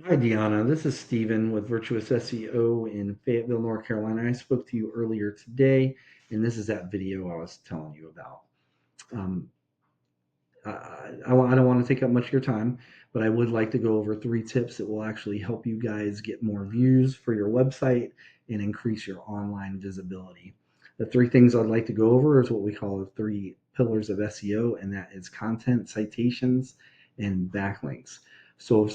Hi, Deanna. This is Stephen with Virtuous SEO in Fayetteville, North Carolina. I spoke to you earlier today, and this is that video I was telling you about. Um, I don't want to take up much of your time, but I would like to go over three tips that will actually help you guys get more views for your website and increase your online visibility. The three things I'd like to go over is what we call the three pillars of SEO, and that is content, citations, and backlinks. So,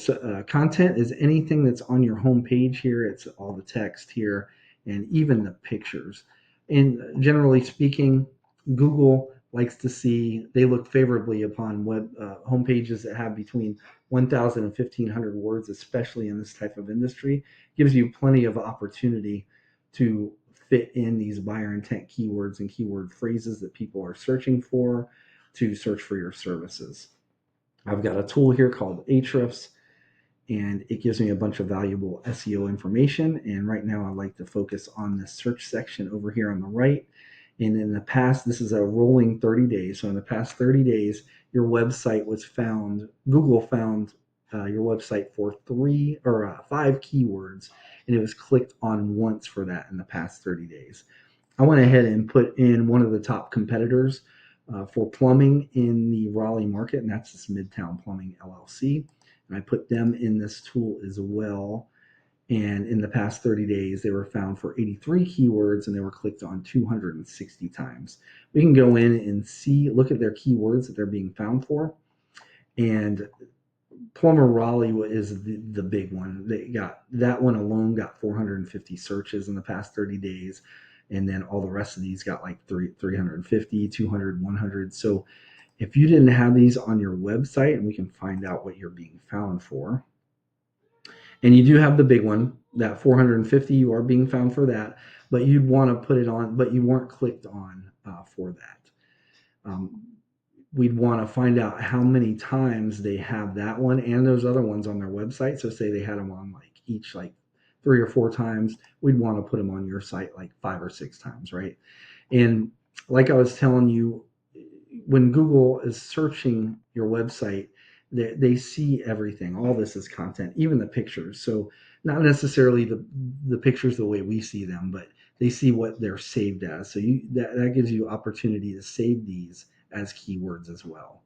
content is anything that's on your homepage here. It's all the text here and even the pictures. And generally speaking, Google likes to see, they look favorably upon web home pages that have between 1,000 and 1,500 words, especially in this type of industry. Gives you plenty of opportunity to fit in these buyer intent keywords and keyword phrases that people are searching for to search for your services. I've got a tool here called Ahrefs, and it gives me a bunch of valuable SEO information. And right now, I like to focus on the search section over here on the right. And in the past, this is a rolling 30 days. So in the past 30 days, your website was found, Google found your website for three or five keywords, and it was clicked on once for that in the past 30 days. I went ahead and put in one of the top competitors for plumbing in the Raleigh market, and that's this Midtown Plumbing LLC. And I put them in this tool as well. And in the past 30 days, they were found for 83 keywords and they were clicked on 260 times. We can go in and see, look at their keywords that they're being found for. And Plumber Raleigh is the big one. They got that one alone got 450 searches in the past 30 days. And then all the rest of these got like 350, 200, 100. So if you didn't have these on your website, and we can find out what you're being found for, and you do have the big one, that 450, you are being found for that, but you'd want to put it on, but you weren't clicked on for that. Um, we'd want to find out how many times they have that one and those other ones on their website. So say they had them on like each like three or four times, we'd want to put them on your site like five or six times, right? And like I was telling you, when Google is searching your website, they see everything. All this is content, even the pictures. So not necessarily the pictures the way we see them, but they see what they're saved as. So that gives you opportunity to save these as keywords as well.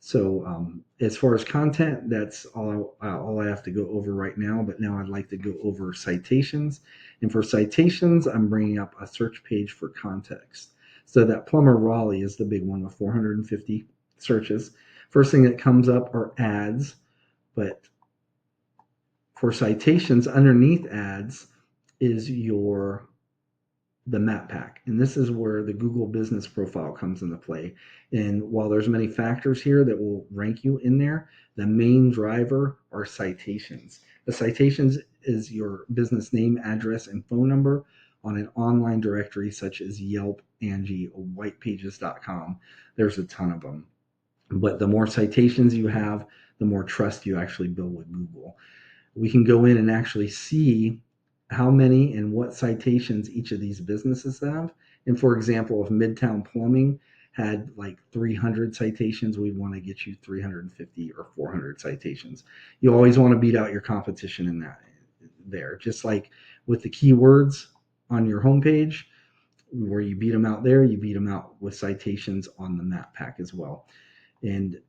So as far as content, that's all I have to go over right now. But now I'd like to go over citations. And for citations, I'm bringing up a search page for context. So that Plumber Raleigh is the big one with 450 searches. First thing that comes up are ads, but for citations underneath ads is your the map pack. And this is where the Google business profile comes into play. And while there's many factors here that will rank you in there, the main driver are citations. The citations is your business name, address, and phone number on an online directory such as Yelp, Angie, or whitepages.com. There's a ton of them. But the more citations you have, the more trust you actually build with Google. We can go in and actually see how many and what citations each of these businesses have. And for example, if Midtown Plumbing had like 300 citations, we'd want to get you 350 or 400 citations. You always want to beat out your competition in that there. Just like with the keywords on your homepage, where you beat them out there, you beat them out with citations on the map pack as well. And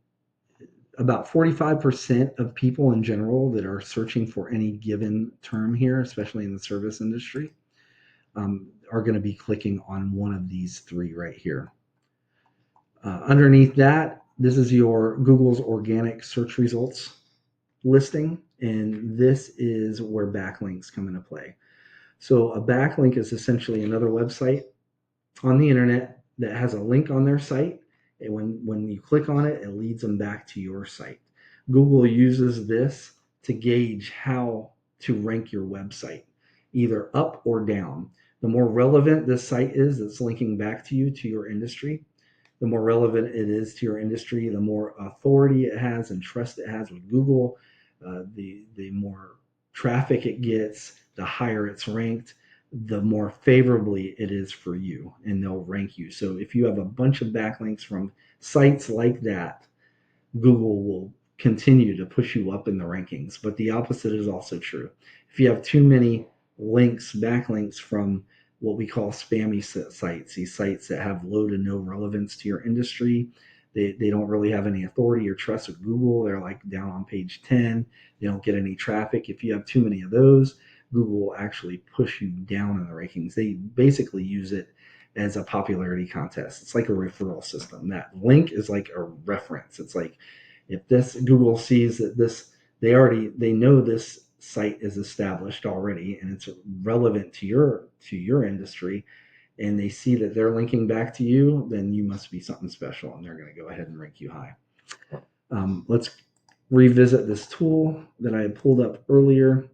about 45% of people in general that are searching for any given term here, especially in the service industry, are going to be clicking on one of these three right here. Underneath that, this is your Google's organic search results listing, and this is where backlinks come into play. So a backlink is essentially another website on the internet that has a link on their site, and when you click on it, it leads them back to your site. Google uses this to gauge how to rank your website, either up or down. The more relevant this site is that's linking back to you, to your industry, the more relevant it is to your industry, the more authority it has and trust it has with Google, the more traffic it gets, the higher it's ranked, the more favorably it is for you, and they'll rank you. So if you have a bunch of backlinks from sites like that, Google will continue to push you up in the rankings. But the opposite is also true. If you have too many links, backlinks from what we call spammy sites, these sites that have low to no relevance to your industry, they don't really have any authority or trust with Google. They're like down on page 10. They don't get any traffic. If you have too many of those, Google will actually push you down in the rankings. They basically use it as a popularity contest. It's like a referral system. That link is like a reference. It's like if this Google sees that they know this site is established already and it's relevant to your industry, and they see that they're linking back to you, then you must be something special, and they're going to go ahead and rank you high. Let's revisit this tool that I had pulled up earlier,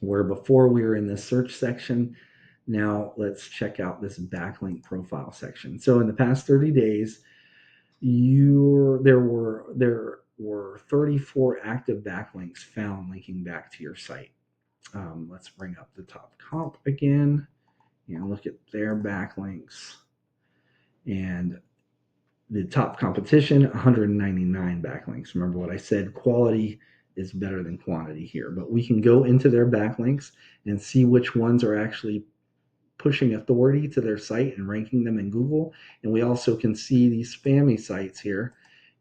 where before we were in this search section. Now let's check out this backlink profile section. So in the past 30 days, there were 34 active backlinks found linking back to your site. Let's bring up the top comp again and look at their backlinks. And the top competition, 199 backlinks. Remember what I said, quality is better than quantity here. But we can go into their backlinks and see which ones are actually pushing authority to their site and ranking them in Google. And we also can see these spammy sites here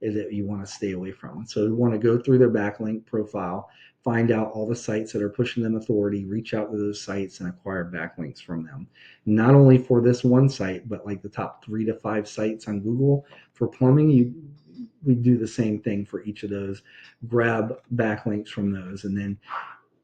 that you want to stay away from. So you want to go through their backlink profile, find out all the sites that are pushing them authority, reach out to those sites and acquire backlinks from them. Not only for this one site, but like the top 3 to 5 sites on Google. For plumbing, we do the same thing for each of those. Grab backlinks from those, and then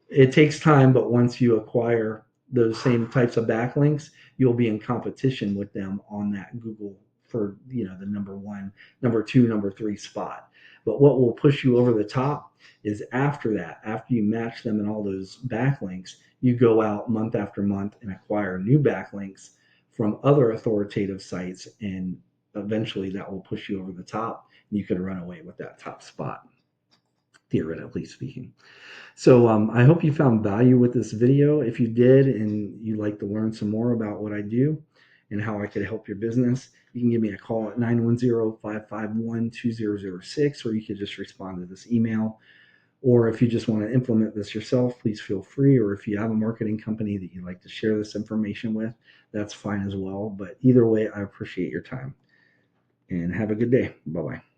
it takes time, but once you acquire those same types of backlinks, you'll be in competition with them on that Google for the number 1, number 2, number 3 spot. But what will push you over the top is after that, after you match them in all those backlinks, you go out month after month and acquire new backlinks from other authoritative sites, and eventually that will push you over the top, and you could run away with that top spot, theoretically speaking. So I hope you found value with this video. If you did and you'd like to learn some more about what I do and how I could help your business, you can give me a call at 910-551-2006, or you could just respond to this email. Or if you just want to implement this yourself, please feel free. Or if you have a marketing company that you'd like to share this information with, that's fine as well. But either way, I appreciate your time. And have a good day. Bye-bye.